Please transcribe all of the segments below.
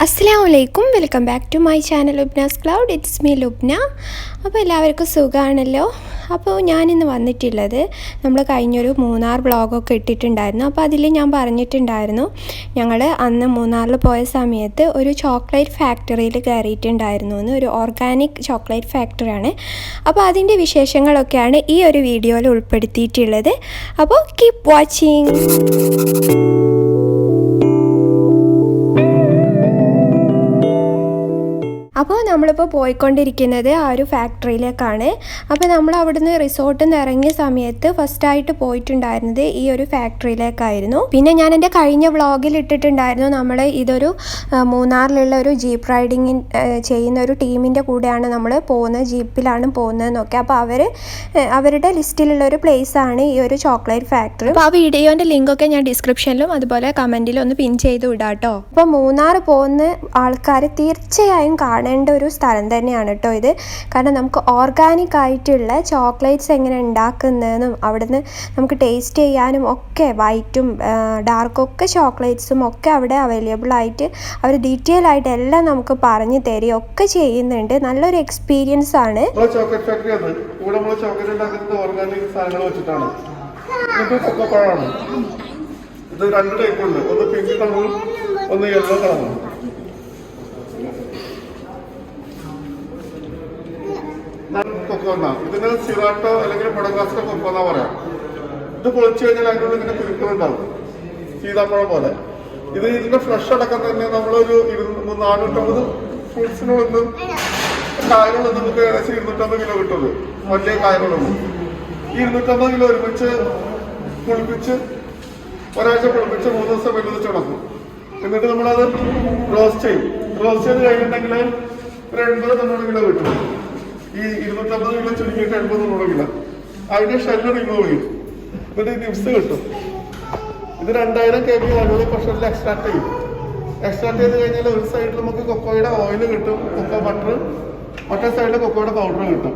Assalamualaikum, welcome back to my channel Lubna's Cloud. It's me Lubna. അപ്പോൾ എല്ലാവർക്കും സുഖമാണല്ലോ. അപ്പോൾ ഞാനിന്ന് വന്നിട്ടുള്ളത് നമ്മൾ കഴിഞ്ഞൊരു മൂന്നാർ വ്ളോഗൊക്കെ ഇട്ടിട്ടുണ്ടായിരുന്നു. അപ്പോൾ അതിൽ ഞാൻ പറഞ്ഞിട്ടുണ്ടായിരുന്നു ഞങ്ങൾ അന്ന് മൂന്നാറിൽ പോയ സമയത്ത് ഒരു ചോക്ലേറ്റ് ഫാക്ടറിയിൽ കയറിയിട്ടുണ്ടായിരുന്നു എന്ന്. ഒരു ഓർഗാനിക് ചോക്ലേറ്റ് ഫാക്ടറിയാണ്. അപ്പോൾ അതിൻ്റെ വിശേഷങ്ങളൊക്കെയാണ് ഈ ഒരു വീഡിയോയിൽ ഉൾപ്പെടുത്തിയിട്ടുള്ളത്. അപ്പോൾ കീപ് വാച്ചിങ്. അപ്പോൾ നമ്മളിപ്പോൾ പോയിക്കൊണ്ടിരിക്കുന്നത് ആ ഒരു ഫാക്ടറിയിലേക്കാണ്. അപ്പോൾ നമ്മൾ അവിടുന്ന് റിസോർട്ടിൽ നിന്ന് ഇറങ്ങിയ സമയത്ത് ഫസ്റ്റായിട്ട് പോയിട്ടുണ്ടായിരുന്നത് ഈ ഒരു ഫാക്ടറിയിലേക്കായിരുന്നു. പിന്നെ ഞാൻ എൻ്റെ കഴിഞ്ഞ വ്ളോഗിൽ ഇട്ടിട്ടുണ്ടായിരുന്നു നമ്മൾ ഇതൊരു മൂന്നാറിലുള്ള ഒരു ജീപ്പ് റൈഡിങ് ചെയ്യുന്ന ഒരു ടീമിൻ്റെ കൂടെയാണ് നമ്മൾ പോകുന്നത്, ജീപ്പിലാണ് പോകുന്നതെന്നൊക്കെ. അപ്പോൾ അവരുടെ ലിസ്റ്റിലുള്ള ഒരു പ്ലേസാണ് ഈ ഒരു ചോക്ലേറ്റ് ഫാക്ടറി. അപ്പോൾ ആ വീഡിയോൻ്റെ ലിങ്കൊക്കെ ഞാൻ ഡിസ്ക്രിപ്ഷനിലും അതുപോലെ കമൻറ്റിലും ഒന്ന് പിൻ ചെയ്ത് വിടാം കേട്ടോ. അപ്പോൾ മൂന്നാർ പോകുന്ന ആൾക്കാർ തീർച്ചയായും കാണേണ്ട ഒരു സ്ഥലം തന്നെയാണ് കേട്ടോ ഇത്. കാരണം നമുക്ക് ഓർഗാനിക് ആയിട്ടുള്ള ചോക്ലേറ്റ്സ് എങ്ങനെ ഉണ്ടാക്കുന്നതെന്നും അവിടുന്ന് നമുക്ക് ടേസ്റ്റ് ചെയ്യാനും ഒക്കെ വൈറ്റും ഡാർക്കും ഒക്കെ ചോക്ലേറ്റ്സും ഒക്കെ അവിടെ അവൈലബിൾ ആയിട്ട് അവർ ഡീറ്റെയിൽ ആയിട്ട് എല്ലാം നമുക്ക് പറഞ്ഞു തരിക ഒക്കെ ചെയ്യുന്നുണ്ട്. നല്ലൊരു എക്സ്പീരിയൻസ് ആണ്. ചോക്ലേറ്റ് ഫാക്ടറി ആണ്. ഇവിടെ നമ്മൾ ചോക്ലേറ്റ് ഉണ്ടാക്കുന്നത് ഓർഗാനിക് സാധനങ്ങൾ വെച്ചിട്ടാണ്. ഇത് രണ്ട് ടൈപ്പ് ഉണ്ട്, ഒന്ന് പിങ്ക് കളറും ഒന്ന് യെല്ലോ കളറും. കൊക്കോന്ന ഇതിന് സിറാട്ടോ അല്ലെങ്കിൽ പൊടങ്കാസിന്റെ കൊക്കോന്ന പറയാം. ഇത് പൊളിച്ചു കഴിഞ്ഞാൽ അതിനുള്ള ഇങ്ങനെ കുരുക്കളുണ്ടാവും, സീതാപ്പഴം പോലെ. ഇതിന്റെ ഫ്ലഷ് അടക്കം തന്നെ നമ്മളൊരു 450 ഫ്രൂട്ട്സിനൊന്നും കായകളൊന്നും നമുക്ക് ഏകദേശം 250 കിലോ കിട്ടുള്ളൂ. വലിയ കായകളൊന്നും 250 കിലോ ഒരുമിച്ച് പൊളിപ്പിച്ച് ഒരാഴ്ച പൊളിപ്പിച്ച് 3 ദിവസം വെള്ളിച്ച് ഉണക്കും. എന്നിട്ട് നമ്മളത് റോസ്റ്റ് ചെയ്യും. റോസ്റ്റ് ചെയ്ത് കഴിഞ്ഞിട്ടുണ്ടെങ്കിൽ ഒരു 80-90 കിലോ കിട്ടും. ഈ 250 കിലോ ചുരുങ്ങിയിട്ട് 80-100 കിലോ. അതിന്റെ ഷെല്ല് റിമൂവ് ചെയ്യും. എന്നിട്ട് ഈ നിപ്സ് കിട്ടും. ഇത് 2000 kg ആളുകൾ പ്രഷറിൽ എക്സ്ട്രാക്ട് ചെയ്യും. എക്സ്ട്രാക്ട് ചെയ്ത് കഴിഞ്ഞാൽ ഒരു സൈഡിൽ നമുക്ക് കൊക്കോയുടെ ഓയിൽ കിട്ടും, കൊക്കോ ബട്ടർ, മറ്റേ സൈഡിൽ കൊക്കോയുടെ പൗഡർ കിട്ടും.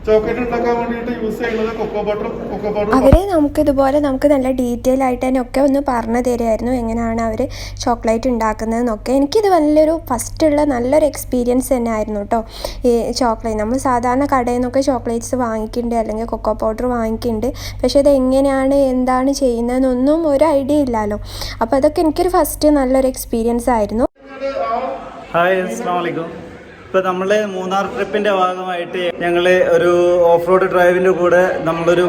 ചോക്ലേറ്റ് ഉണ്ടാക്കാൻ വേണ്ടിയിട്ട് യൂസ് ചെയ്യുന്നത് കൊക്കോ ബട്ടറും കൊക്കോ പൗഡറും. അവരെ നമുക്കിതുപോലെ നമുക്ക് നല്ല ഡീറ്റെയിൽ ആയിട്ട് തന്നെ ഒക്കെ ഒന്ന് പറഞ്ഞു തരുമായിരുന്നു എങ്ങനെയാണ് അവർ ചോക്ലേറ്റ് ഉണ്ടാക്കുന്നതെന്നൊക്കെ. എനിക്കിത് നല്ലൊരു ഫസ്റ്റുള്ള നല്ലൊരു എക്സ്പീരിയൻസ് തന്നെ ആയിരുന്നു കേട്ടോ. ഈ ചോക്ലേറ്റ് നമ്മൾ സാധാരണ കടയിൽ നിന്നൊക്കെ ചോക്ലേറ്റ്സ് വാങ്ങിക്കുന്നുണ്ട് അല്ലെങ്കിൽ കൊക്കോ പൗഡർ വാങ്ങിക്കുന്നുണ്ട്. പക്ഷേ ഇത് എങ്ങനെയാണ് എന്താണ് ചെയ്യുന്നതെന്നൊന്നും ഒരു ഐഡിയ ഇല്ലല്ലോ. അപ്പോൾ അതൊക്കെ എനിക്കൊരു ഫസ്റ്റ് നല്ലൊരു എക്സ്പീരിയൻസ് ആയിരുന്നു. ഹായ്, അസ്സലാമു അലൈക്കും. ഇപ്പോൾ നമ്മൾ മൂന്നാർ ട്രിപ്പിൻ്റെ ഭാഗമായിട്ട് ഞങ്ങൾ ഒരു ഓഫ് റോഡ് ഡ്രൈവിൻ്റെ കൂടെ നമ്മളൊരു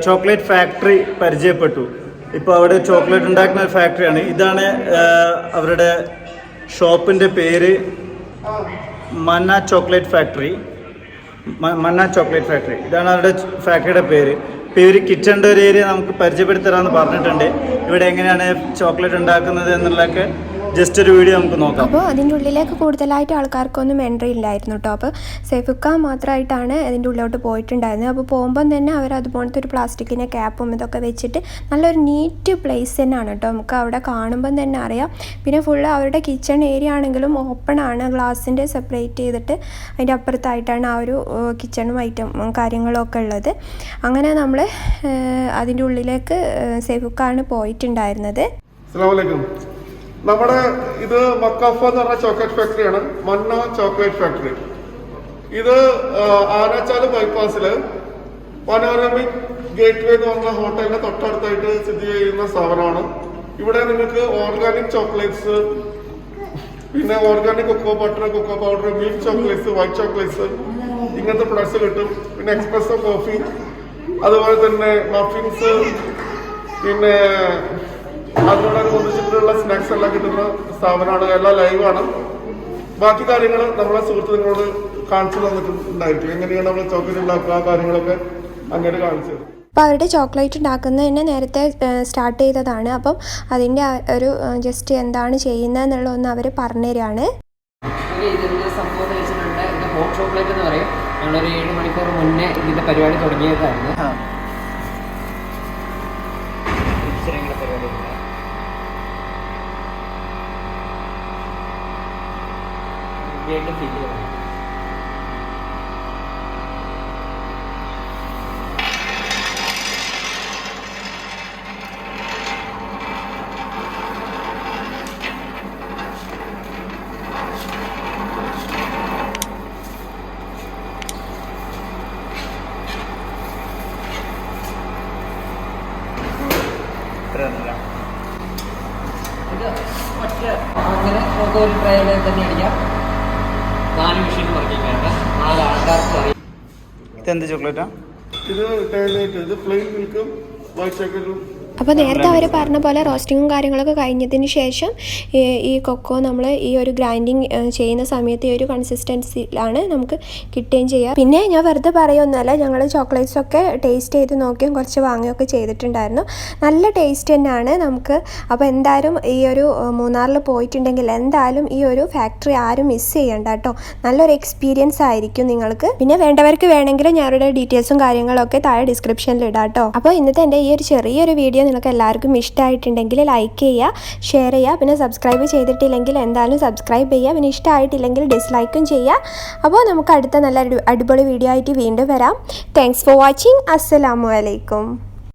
ചോക്ലേറ്റ് ഫാക്ടറി പരിചയപ്പെട്ടു. ഇപ്പോൾ അവിടെ ചോക്ലേറ്റ് ഉണ്ടാക്കുന്ന ഒരു ഫാക്ടറിയാണ്. ഇതാണ് അവരുടെ ഷോപ്പിൻ്റെ പേര്, മന്ന ചോക്ലേറ്റ് ഫാക്ടറി. ഇതാണ് അവരുടെ ഫാക്ടറിയുടെ പേര്. ഇപ്പോൾ ഇവർ കിച്ചണിൻ്റെ ഒരു ഏരിയ നമുക്ക് പരിചയപ്പെടുത്തരാമെന്ന് പറഞ്ഞിട്ടുണ്ട്. ഇവിടെ എങ്ങനെയാണ് ചോക്ലേറ്റ് ഉണ്ടാക്കുന്നത് എന്നുള്ളതൊക്കെ ജസ്റ്റ് ഒരു വീഡിയോ നമുക്ക് നോക്കാം. അപ്പോൾ അതിൻ്റെ ഉള്ളിലേക്ക് കൂടുതലായിട്ട് ആൾക്കാർക്കൊന്നും എൻട്രി ഇല്ലായിരുന്നു കേട്ടോ. അപ്പോൾ സേഫുക്കാൻ മാത്രമായിട്ടാണ് അതിൻ്റെ ഉള്ളിലോട്ട് പോയിട്ടുണ്ടായിരുന്നത്. അപ്പോൾ പോകുമ്പം തന്നെ അവർ അതുപോലത്തെ ഒരു പ്ലാസ്റ്റിക്കിൻ്റെ ക്യാപ്പും ഇതൊക്കെ വെച്ചിട്ട് നല്ലൊരു നീറ്റ് പ്ലേസ് തന്നെയാണ് കേട്ടോ. നമുക്ക് അവിടെ കാണുമ്പം തന്നെ അറിയാം. പിന്നെ ഫുള്ള് അവരുടെ കിച്ചൺ ഏരിയ ആണെങ്കിലും ഓപ്പൺ ആണ്, ഗ്ലാസിൻ്റെ സെപ്പറേറ്റ് ചെയ്തിട്ട് അതിൻ്റെ അപ്പുറത്തായിട്ടാണ് ആ ഒരു കിച്ചണും ഐറ്റം കാര്യങ്ങളൊക്കെ ഉള്ളത്. അങ്ങനെ നമ്മൾ അതിൻ്റെ ഉള്ളിലേക്ക് സേഫുക്കാണ് പോയിട്ടുണ്ടായിരുന്നത്. നമ്മുടെ ഇത് മക്കാഫ എന്ന് പറഞ്ഞ ചോക്ലേറ്റ് ഫാക്ടറിയാണ്, മന്ന ചോക്ലേറ്റ് ഫാക്ടറി. ഇത് ആനച്ചാല് ബൈപ്പാസില് പനോരമിക് ഗേറ്റ് വേ എന്ന് പറഞ്ഞ ഹോട്ടലിന്റെ തൊട്ടടുത്തായിട്ട് സ്ഥിതി ചെയ്യുന്ന സ്ഥാപനമാണ്. ഇവിടെ നിങ്ങൾക്ക് ഓർഗാനിക് ചോക്ലേറ്റ്സ്, പിന്നെ organic cocoa butter, cocoa powder, milk chocolates, white chocolates, ഇങ്ങനത്തെ പ്രൊഡക്ട്സ് കിട്ടും. പിന്നെ എക്സ്പ്രസോ കോഫി, അതുപോലെ തന്നെ മഫിൻസ്, പിന്നെ അതിനോടനുബന്ധിച്ചിട്ടുള്ള സ്നാക്സ് എല്ലാം കിട്ടുന്ന സ്ഥാപനമാണ്. എല്ലാം ലൈവാണ്. ബാക്കി കാര്യങ്ങൾ നമ്മളെ സുഹൃത്ത് നിങ്ങളോട് കാണിച്ചു തന്നിട്ടുണ്ടായിരിക്കും. എങ്ങനെയാണ് നമ്മൾ ചോക്ലേറ്റ് ഉണ്ടാക്കുക, ആ കാര്യങ്ങളൊക്കെ അങ്ങനെ കാണിച്ചു തരും. അപ്പോൾ അവരുടെ ചോക്ലേറ്റ് ഉണ്ടാക്കുന്നത് തന്നെ നേരത്തെ സ്റ്റാർട്ട് ചെയ്തതാണ്. അപ്പം അതിൻ്റെ ഒരു ജസ്റ്റ് എന്താണ് ചെയ്യുന്നതെന്നുള്ളതൊന്ന് അവർ പറഞ്ഞു തരികയാണ്. ഇതിൻ്റെ സംഭവം വെച്ചിട്ടുണ്ട്, ഇതിൻ്റെ ഹോട്ട് ചോക്ലേറ്റ് എന്ന് പറയും. ഞങ്ങളൊരു 7 മണിക്കൂർ മുന്നേ ഇതിൻ്റെ പരിപാടി തുടങ്ങിയതായിരുന്നു. ഫീൽ ചെയ്യണം. അങ്ങനെ നമുക്ക് ഒരു ട്രയൽ തന്നെ അടിക്കാം. 4 മെഷീൻ വർക്കിംഗാണ്, 4 ആൾക്കാർക്ക് അറിയാം. ഇതെന്ത് ചോക്ലേറ്റാ? ഇത് ടൈലേറ്റ്, ഇത് പ്ലെയിൻ മിൽക്കും വൈറ്റ് ചോക്ലേറ്റും. അപ്പോൾ നേരത്തെ അവർ പറഞ്ഞ പോലെ റോസ്റ്റിങ്ങും കാര്യങ്ങളൊക്കെ കഴിഞ്ഞതിന് ശേഷം ഈ കൊക്കോ നമ്മൾ ഈ ഒരു ഗ്രൈൻഡിങ് ചെയ്യുന്ന സമയത്ത് ഈ ഒരു കൺസിസ്റ്റൻസിയിലാണ് നമുക്ക് കിട്ടുകയും ചെയ്യുക. പിന്നെ ഞാൻ വെറുതെ പറയുമൊന്നുമല്ല, ഞങ്ങൾ ചോക്ലേറ്റ്സൊക്കെ ടേസ്റ്റ് ചെയ്ത് നോക്കിയും കുറച്ച് വാങ്ങുകയൊക്കെ ചെയ്തിട്ടുണ്ടായിരുന്നു. നല്ല ടേസ്റ്റ് തന്നെയാണ് നമുക്ക്. അപ്പോൾ എന്തായാലും ഈ ഒരു മൂന്നാറിൽ പോയിട്ടുണ്ടെങ്കിൽ എന്തായാലും ഈ ഒരു ഫാക്ടറി ആരും മിസ് ചെയ്യണ്ട കേട്ടോ. നല്ലൊരു എക്സ്പീരിയൻസ് ആയിരിക്കും നിങ്ങൾക്ക്. പിന്നെ വേണ്ടവർക്ക് വേണമെങ്കിൽ ഞാനവരുടെ ഡീറ്റെയിൽസും കാര്യങ്ങളൊക്കെ താഴെ ഡിസ്ക്രിപ്ഷനിൽ ഇടാം കേട്ടോ. അപ്പോൾ ഇന്നത്തെ എൻ്റെ ഈ ഒരു ചെറിയൊരു വീഡിയോ നിങ്ങൾക്ക് എല്ലാവർക്കും ഇഷ്ടമായിട്ടുണ്ടെങ്കിൽ ലൈക്ക് ചെയ്യുക, ഷെയർ ചെയ്യുക, പിന്നെ സബ്സ്ക്രൈബ് ചെയ്തിട്ടില്ലെങ്കിൽ എന്തായാലും സബ്സ്ക്രൈബ് ചെയ്യുക. പിന്നെ ഇഷ്ടമായിട്ടില്ലെങ്കിൽ ഡിസ്ലൈക്കും ചെയ്യുക. അപ്പോൾ നമുക്ക് അടുത്ത നല്ല അടിപൊളി വീഡിയോ ആയിട്ട് വീണ്ടും വരാം. Thanks for watching. അസ്സലാമു അലൈക്കും.